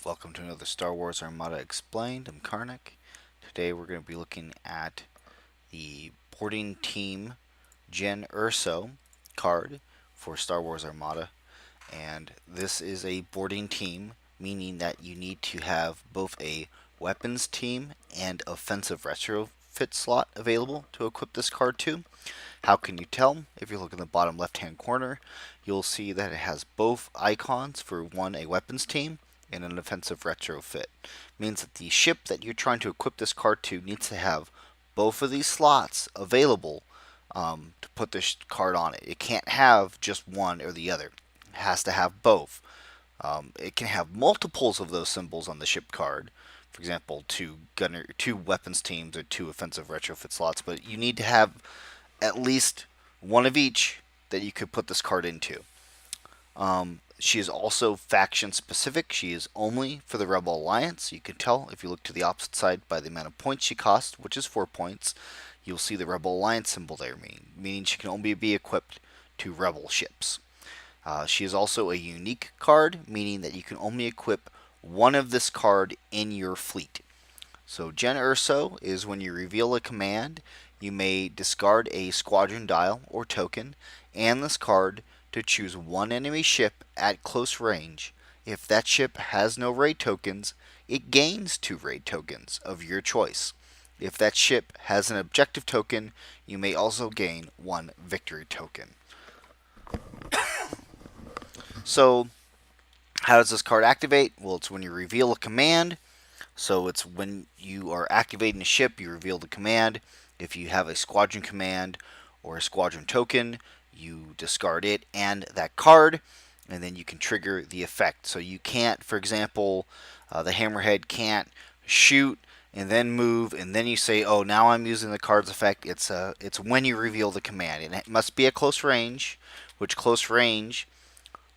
Welcome to another Star Wars Armada Explained. I'm Karnak. Today we're going to be looking at the boarding team Jyn Erso card for Star Wars Armada. And this is a boarding team, meaning that you need to have both a weapons team and offensive retrofit slot available to equip this card to. How can you tell? If you look in the bottom left hand corner, you'll see that it has both icons for one, a weapons team, and an offensive retrofit. Means that the ship that you're trying to equip this card to needs to have both of these slots available to put this card on it. It can't have just one or the other. It has to have both. It can have multiples of those symbols on the ship card. For example, two weapons teams or two offensive retrofit slots, but you need to have at least one of each that you could put this card into. She is also faction specific. She is only for the Rebel Alliance. You can tell if you look to the opposite side by the amount of points she costs, which is 4 points. You'll see the Rebel Alliance symbol there, meaning she can only be equipped to Rebel ships. She is also a unique card, meaning that you can only equip one of this card in your fleet. So Jyn Erso is when you reveal a command, you may discard a squadron dial or token and this card to choose one enemy ship at close range. If that ship has no raid tokens, it gains 2 raid tokens of your choice. If that ship has an objective token, you may also gain 1 victory token. So, how does this card activate? Well, it's when you reveal a command. So it's when you are activating a ship, you reveal the command. If you have a squadron command or a squadron token, you discard it and that card, and then you can trigger the effect. So you can't, for example, the hammerhead can't shoot and then move, and then you say, oh, now I'm using the card's effect. It's when you reveal the command, and it must be at close range, which close range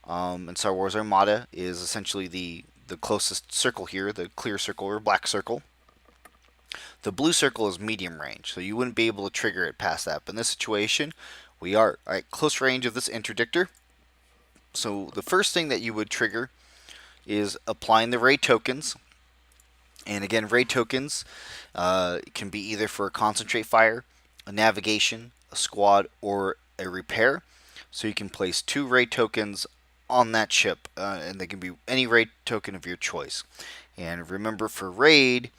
in Star Wars Armada is essentially the closest circle here, the clear circle or black circle. The blue circle is medium range, so you wouldn't be able to trigger it past that. But in this situation, we are at close range of this interdictor. So the first thing that you would trigger is applying the raid tokens. And again, raid tokens can be either for a concentrate fire, a navigation, a squad, or a repair. So you can place 2 raid tokens on that ship, and they can be any raid token of your choice. And remember, for raid,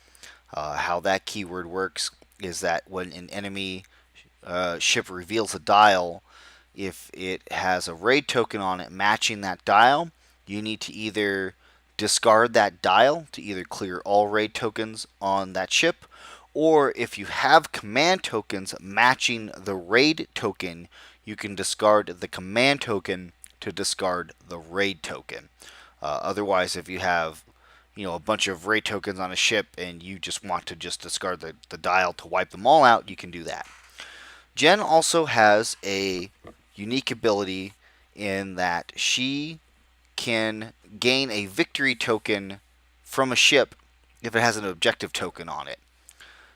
how that keyword works is that when an enemy ship reveals a dial, if it has a raid token on it matching that dial, you need to either discard that dial to either clear all raid tokens on that ship, or if you have command tokens matching the raid token, you can discard the command token to discard the raid token. Otherwise, if you have a bunch of raid tokens on a ship and you just want to just discard the dial to wipe them all out, you can do that. Jyn also has a unique ability in that she can gain a victory token from a ship if it has an objective token on it.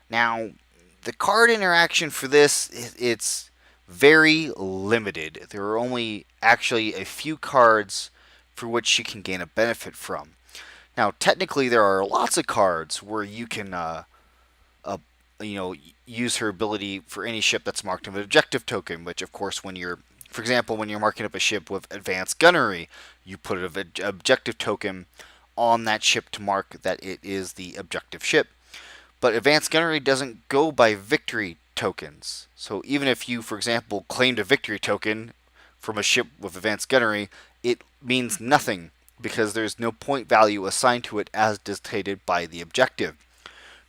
Now, the card interaction for this, it's very limited. There are only actually a few cards for which she can gain a benefit from. Now, technically, there are lots of cards where you can, use her ability for any ship that's marked with an objective token. Which, of course, for example, when you're marking up a ship with advanced gunnery, you put an objective token on that ship to mark that it is the objective ship. But advanced gunnery doesn't go by victory tokens. So even if you, for example, claimed a victory token from a ship with advanced gunnery, it means nothing because there's no point value assigned to it as dictated by the objective.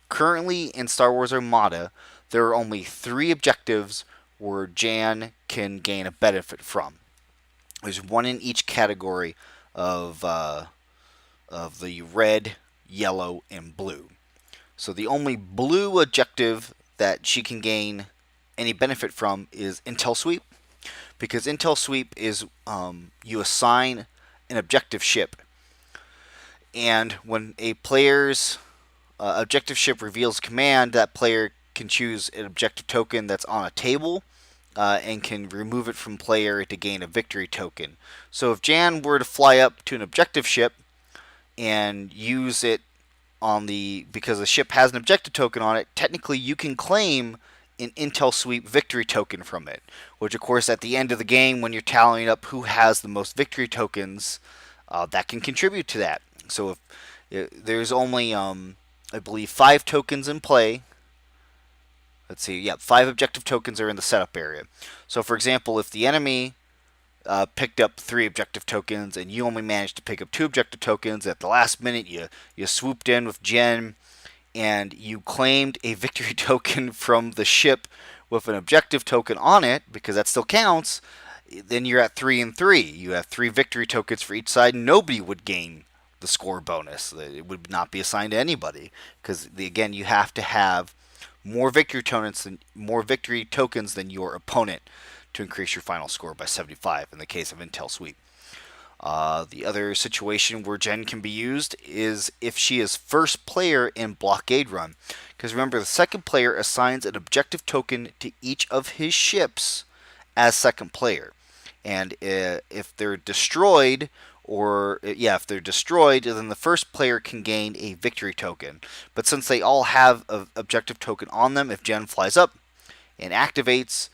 Currently in Star Wars Armada, there are only 3 objectives where Jyn can gain a benefit from. There's 1 in each category of the red, yellow, and blue. So the only blue objective that she can gain any benefit from is Intel Sweep, because Intel Sweep is you assign an objective ship, and when a player's objective ship reveals command, that player can choose an objective token that's on a table and can remove it from player to gain a victory token. So if Jyn were to fly up to an objective ship and use it because the ship has an objective token on it. Technically, you can claim an intel sweep victory token from it, which of course at the end of the game when you're tallying up who has the most victory tokens, that can contribute to that. So if there's only I believe 5 tokens in play. Let's see, yeah, 5 objective tokens are in the setup area. So for example, if the enemy picked up 3 objective tokens and you only managed to pick up 2 objective tokens, at the last minute you swooped in with Jyn and you claimed a victory token from the ship with an objective token on it, because that still counts, then you're at 3 and 3. You have 3 victory tokens for each side. Nobody would gain the score bonus. It would not be assigned to anybody, because again, you have to have more victory tokens than your opponent to increase your final score by 75 in the case of Intel Sweep. The other situation where Jyn can be used is if she is first player in Blockade Run. Because remember, the second player assigns an objective token to each of his ships as second player. And if they're destroyed, if they're destroyed, then the first player can gain a victory token. But since they all have an objective token on them, if Jyn flies up and activates,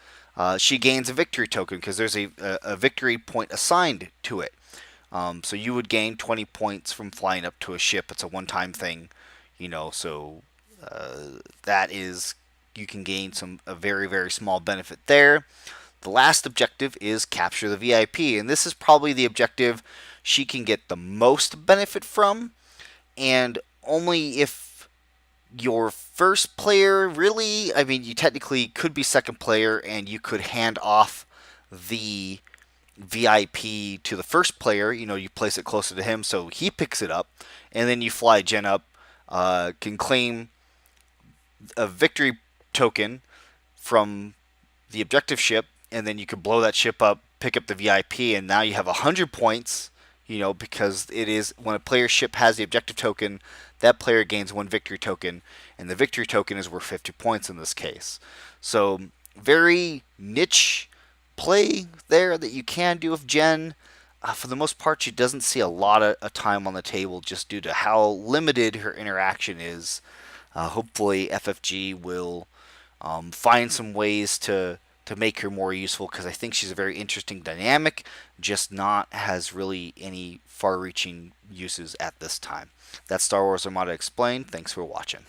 she gains a victory token because there's a victory point assigned to it. So you would gain 20 points from flying up to a ship. It's a one-time thing, so that is, you can gain a very, very small benefit there. The last objective is capture the VIP, and this is probably the objective she can get the most benefit from, and only if your first player really, you technically could be second player and you could hand off the VIP to the first player. You place it closer to him so he picks it up, and then you fly Jyn up, can claim a victory token from the objective ship, and then you can blow that ship up, pick up the VIP, and now you have 100 points, because it is when a player's ship has the objective token, that player gains 1 victory token, and the victory token is worth 50 points in this case. So very niche play there that you can do with Jyn. For the most part, she doesn't see a lot of time on the table just due to how limited her interaction is. Hopefully FFG will find some ways to make her more useful, because I think she's a very interesting dynamic, just not has really any far-reaching uses at this time. That's Star Wars Armada Explained. Thanks for watching.